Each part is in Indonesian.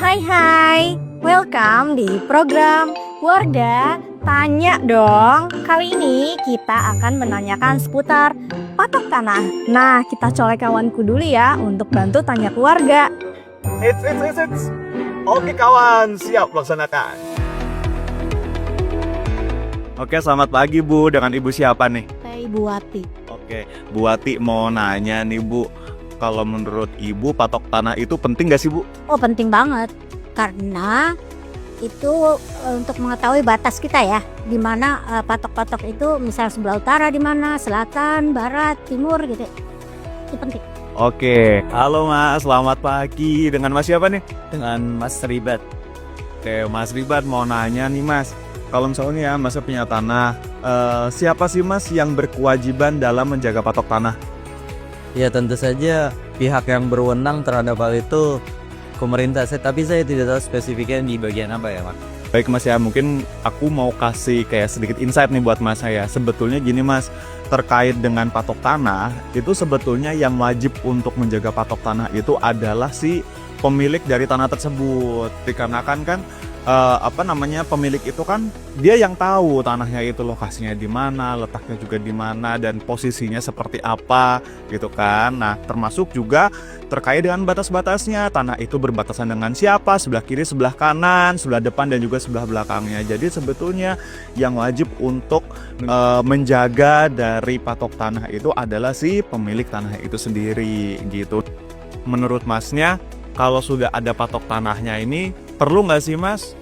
Hai, welcome di program Warga Tanya Dong. Kali ini kita akan menanyakan seputar patok tanah. Nah, kita colek kawanku dulu ya untuk bantu tanya ke warga. Eits. Oke kawan, siap laksanakan. Oke, selamat pagi Bu. Dengan Ibu siapa nih? Saya Ibu Wati. Oke, Bu Wati mau nanya nih Bu. Kalau menurut Ibu patok tanah itu penting gak sih Bu? Oh, penting banget karena itu untuk mengetahui batas kita ya, di mana patok-patok itu misal sebelah utara di mana, selatan, barat, timur gitu. Itu penting. Oke, halo Mas, selamat pagi. Dengan Mas siapa nih? Dengan Mas Ribat. Oke, Mas Ribat mau nanya nih Mas. Kalau misalnya ya Mas punya tanah, siapa sih Mas yang berkewajiban dalam menjaga patok tanah? Ya tentu saja pihak yang berwenang terhadap hal itu pemerintah. Tapi saya tidak tahu spesifiknya di bagian apa ya Mas. Baik Mas ya, mungkin aku mau kasih kayak sedikit insight nih buat Mas saya. Sebetulnya gini Mas, terkait dengan patok tanah, itu sebetulnya yang wajib untuk menjaga patok tanah itu adalah si pemilik dari tanah tersebut. Dikarenakan kan pemilik itu kan dia yang tahu tanahnya itu lokasinya di mana, letaknya juga di mana, dan posisinya seperti apa gitu kan. Nah, termasuk juga terkait dengan batas-batasnya, tanah itu berbatasan dengan siapa, sebelah kiri, sebelah kanan, sebelah depan, dan juga sebelah belakangnya. Jadi sebetulnya yang wajib untuk menjaga dari patok tanah itu adalah si pemilik tanah itu sendiri gitu. Menurut Masnya, kalau sudah ada patok tanahnya ini, perlu nggak sih Mas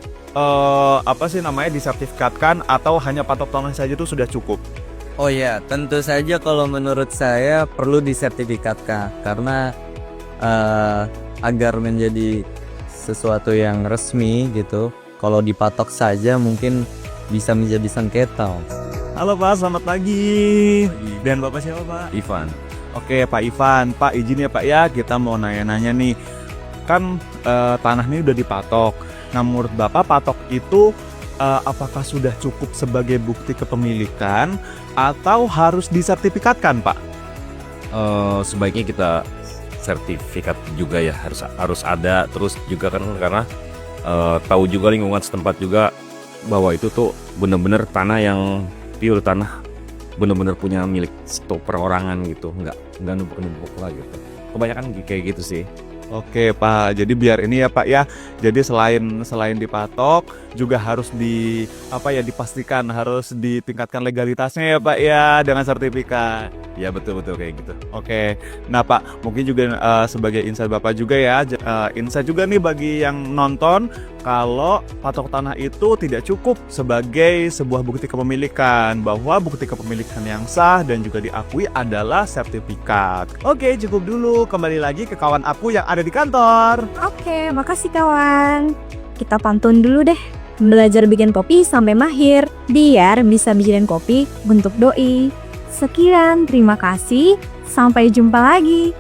disertifikatkan, atau hanya patok tanah saja itu sudah cukup? Oh ya, tentu saja kalau menurut saya perlu disertifikatkan karena agar menjadi sesuatu yang resmi gitu. Kalau dipatok saja mungkin bisa menjadi sengketa. Halo Pak, selamat pagi. Dan Bapak siapa Pak? Ivan. Oke Pak Ivan, Pak izin ya Pak ya, kita mau nanya-nanya nih. Kan tanah ini udah dipatok. Nah, menurut Bapak patok itu apakah sudah cukup sebagai bukti kepemilikan atau harus disertifikatkan Pak? Sebaiknya kita sertifikat juga ya, harus ada. Terus juga kan karena tahu juga lingkungan setempat juga bahwa itu tuh benar-benar tanah yang pure, tanah benar-benar punya milik perorangan gitu, nggak numpuk-numpuk lah gitu. Kebanyakan kayak gitu sih. Oke Pak, jadi biar ini ya Pak ya. Jadi selain dipatok juga harus dipastikan, harus ditingkatkan legalitasnya ya Pak ya, dengan sertifikat. Ya betul kayak gitu. Oke, nah Pak, mungkin juga sebagai insight Bapak juga ya, insight juga nih bagi yang nonton, kalau patok tanah itu tidak cukup sebagai sebuah bukti kepemilikan, bahwa bukti kepemilikan yang sah dan juga diakui adalah sertifikat. Oke, cukup dulu, kembali lagi ke kawan aku yang ada di kantor. Oke, makasih kawan. Kita pantun dulu deh. Belajar bikin kopi sampai mahir, biar bisa bikinin kopi untuk doi. Sekian, terima kasih. Sampai jumpa lagi.